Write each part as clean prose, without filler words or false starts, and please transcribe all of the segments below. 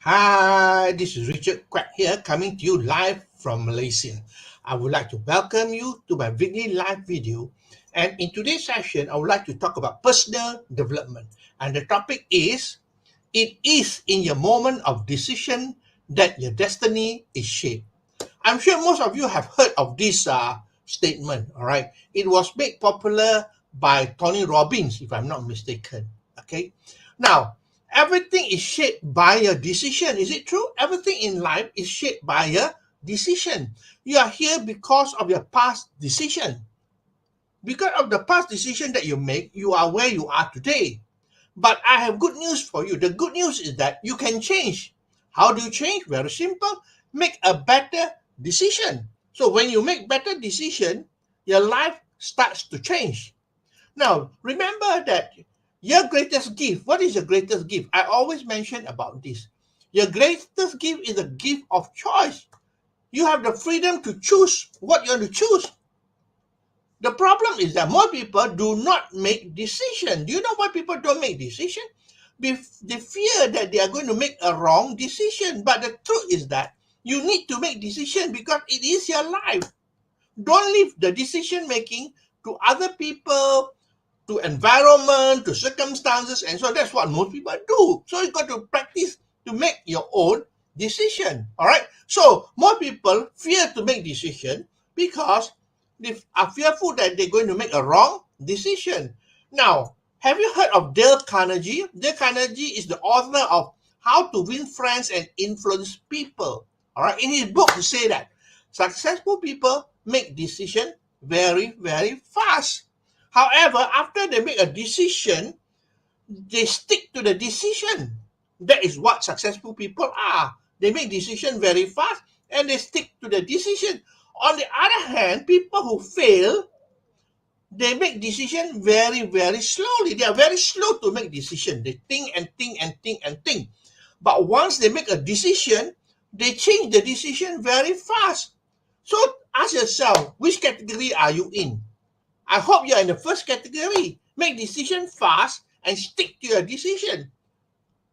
Hi, this is Richard Quack here, coming to you live from Malaysia. I would like to welcome you to my weekly live video. And in today's session, I would like to talk about personal development. And the topic is it is in your moment of decision that your destiny is shaped. I'm sure most of you have heard of this statement, all right? It was made popular by Tony Robbins, if I'm not mistaken, okay? Now, everything is shaped by your decision. Is it true? Everything in life is shaped by your decision. You are here because of your past decision. Because of the past decision that you make, you are where you are today. But I have good news for you. The good news is that you can change. How do you change? Very simple. Make a better decision. So when you make better decision, your life starts to change. Now, remember that your greatest gift, what is your greatest gift? I always mention about this. Your greatest gift is a gift of choice. You have the freedom to choose what you want to choose. The problem is that more people do not make decision. Do you know why people don't make decision? They fear that they are going to make a wrong decision. But the truth is that you need to make decision because it is your life. Don't leave the decision making to other people, to environment, to circumstances, and so that's what most people do. So you got to practice to make your own decision. All right. So more people fear to make decision because they are fearful that they're going to make a wrong decision. Now, have you heard of Dale Carnegie? Dale Carnegie is the author of How to Win Friends and Influence People. All right. In his book, he say that successful people make decision very, very fast. However, after they make a decision, they stick to the decision. That is what successful people are. They make decision very fast and they stick to the decision. On the other hand, people who fail, they make decision very, very slowly. They are very slow to make decision. They think and think and think and think. But once they make a decision, they change the decision very fast. So ask yourself, which category are you in? I hope you're in the first category. Make decision fast and stick to your decision.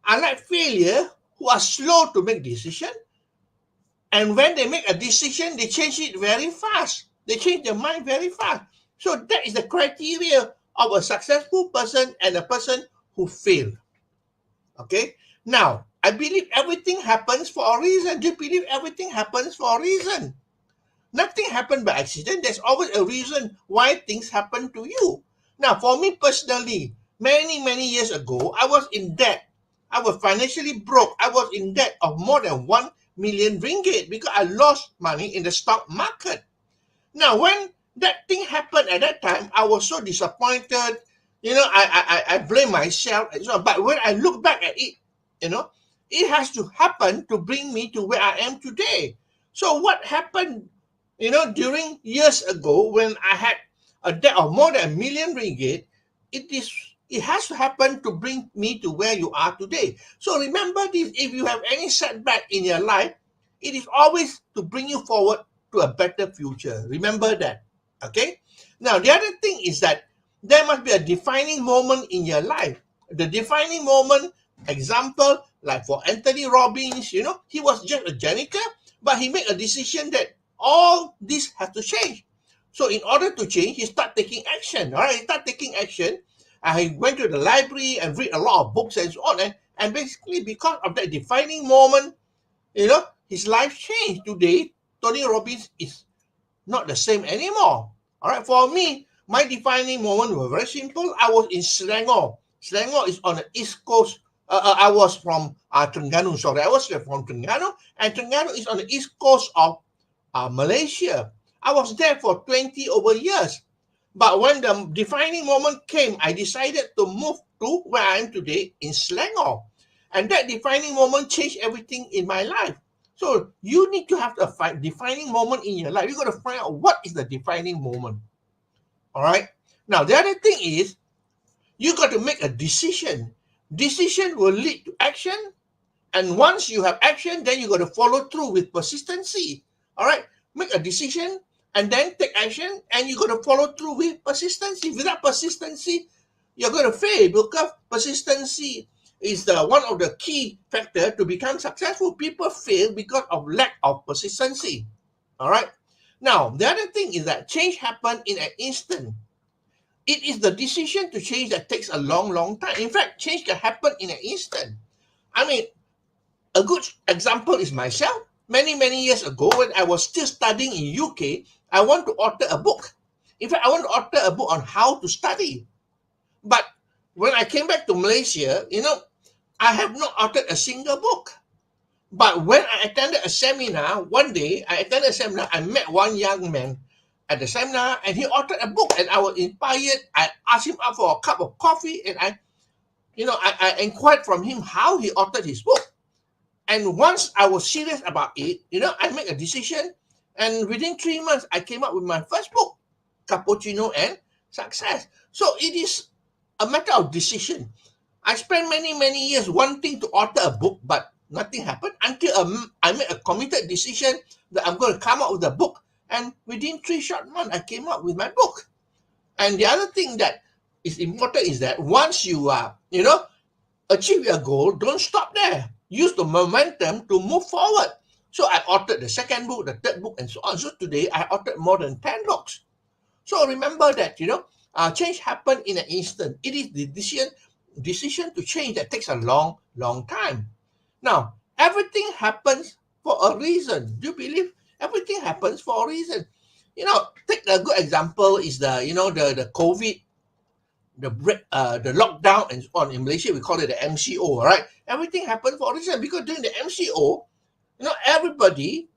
Unlike failure, who are slow to make decision, and when they make a decision, they change it very fast. They change their mind very fast. So that is the criteria of a successful person and a person who failed. Okay? Now, I believe everything happens for a reason. Do you believe everything happens for a reason? Nothing happened by accident. There's always a reason why things happen to you. Now, for me personally, many, many years ago, I was in debt. I was financially broke. I was in debt of more than 1 million ringgit because I lost money in the stock market. Now, when that thing happened at that time, I was so disappointed. I blame myself and so on. But when I look back at it, it has to happen to bring me to where I am today. So what happened, during years ago when I had a debt of more than 1 million ringgit, it has to happen to bring me to where you are today. So remember this: if you have any setback in your life, it is always to bring you forward to a better future. Remember that. Okay? Now, the other thing is that there must be a defining moment in your life. The defining moment, example, like for Anthony Robbins, he was just a janitor, but he made a decision that all this has to change. So in order to change, he start taking action. All right, he start taking action. He went to the library and read a lot of books and so on. And basically, because of that defining moment, his life changed. Today, Tony Robbins is not the same anymore. All right, for me, my defining moment was very simple. I was in Selangor. Selangor is on the east coast. I was from Terengganu. Sorry, I was from Terengganu, and Terengganu is on the east coast of Malaysia. I was there for 20 over years. But when the defining moment came, I decided to move to where I am today in Selangor. And that defining moment changed everything in my life. So you need to have a defining moment in your life. You got to find out what is the defining moment. All right. Now, the other thing is you got to make a decision. Decision will lead to action. And once you have action, then you got to follow through with persistency. All right. Make a decision and then take action, and you got to follow through with persistency. Without persistency, you're going to fail because persistency is one of the key factors to become successful. People fail because of lack of persistency. All right. Now, the other thing is that change happens in an instant. It is the decision to change that takes a long, long time. In fact, change can happen in an instant. I mean, a good example is myself. Many, many years ago, when I was still studying in UK, I want to author a book. In fact, I want to author a book on how to study. But when I came back to Malaysia, I have not authored a single book. But when I attended a seminar, one day I attended a seminar, I met one young man at the seminar, and he authored a book, and I was inspired. I asked him out for a cup of coffee, and I inquired from him how he authored his book. And once I was serious about it, I made a decision, and within 3 months, I came up with my first book, Cappuccino and Success. So it is a matter of decision. I spent many, many years wanting to author a book, but nothing happened until I made a committed decision that I'm going to come up with a book. And within 3 short months, I came up with my book. And the other thing that is important is that once you achieve your goal, don't stop there. Use the momentum to move forward. So I authored the second book, the third book, and so on. So today I authored more than 10 books. So remember that, change happens in an instant. It is the decision to change that takes a long, long time. Now, everything happens for a reason. Do you believe everything happens for a reason? Take a good example is the COVID, the lockdown and so on. In Malaysia, we call it the MCO, right? Everything happened for a reason, because during the MCO, everybody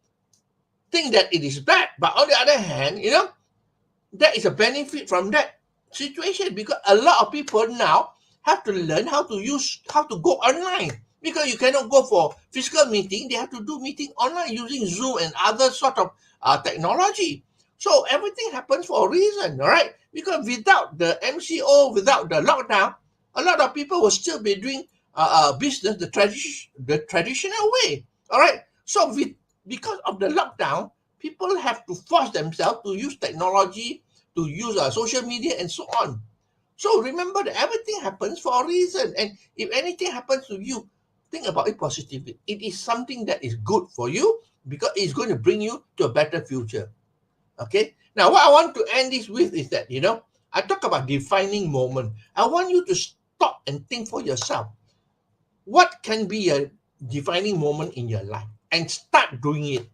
think that it is bad. But on the other hand, there is a benefit from that situation, because a lot of people now have to learn how to go online, because you cannot go for physical meeting. They have to do meeting online using Zoom and other sort of technology. So everything happens for a reason, all right? Because without the MCO, without the lockdown, a lot of people will still be doing business the traditional way, all right? So because of the lockdown, people have to force themselves to use technology, to use social media and so on. So remember that everything happens for a reason. And if anything happens to you, think about it positively. It is something that is good for you, because it's going to bring you to a better future. Okay. Now, what I want to end this with is that, I talk about defining moment. I want you to stop and think for yourself. What can be a defining moment in your life? And start doing it.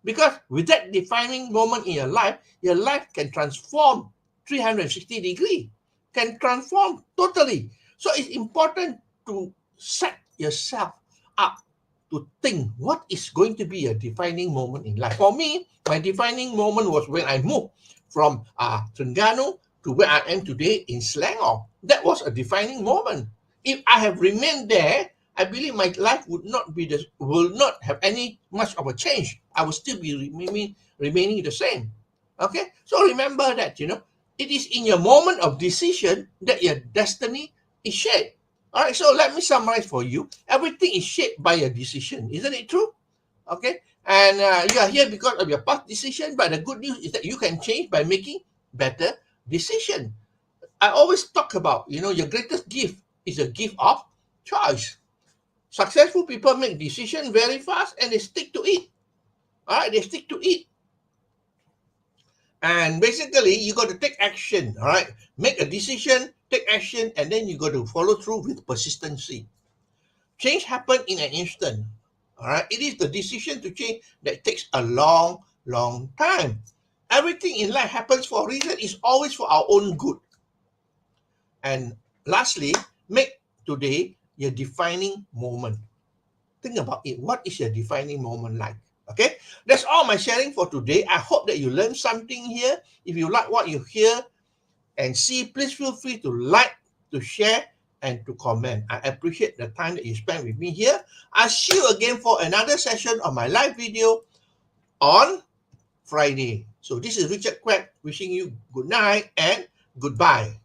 Because with that defining moment in your life can transform 360 degrees, can transform totally. So it's important to set yourself up to think what is going to be a defining moment in life. For me, my defining moment was when I moved from Terengganu to where I am today in Selangor. That was a defining moment. If I have remained there, I believe my life will not have any much of a change. I will still be remaining the same. Okay, so remember that it is in your moment of decision that your destiny is shaped. All right, so let me summarize for you. Everything is shaped by your decision, isn't it true? Okay, and you are here because of your past decision. But the good news is that you can change by making better decision. I always talk about your greatest gift is a gift of choice. Successful people make decisions very fast and they stick to it. All right, they stick to it. And basically, you got to take action. All right, make a decision, take action, and then you got to follow through with persistency. Change happens in an instant. All right, it is the decision to change that takes a long, long time. Everything in life happens for a reason. It's always for our own good. And lastly, make today your defining moment. Think about it. What is your defining moment like? Okay, that's all my sharing for today. I hope that you learned something here. If you like what you hear and see, please feel free to like, to share, and to comment. I appreciate the time that you spent with me here. I'll see you again for another session of my live video on Friday. So this is Richard Quack wishing you good night and goodbye.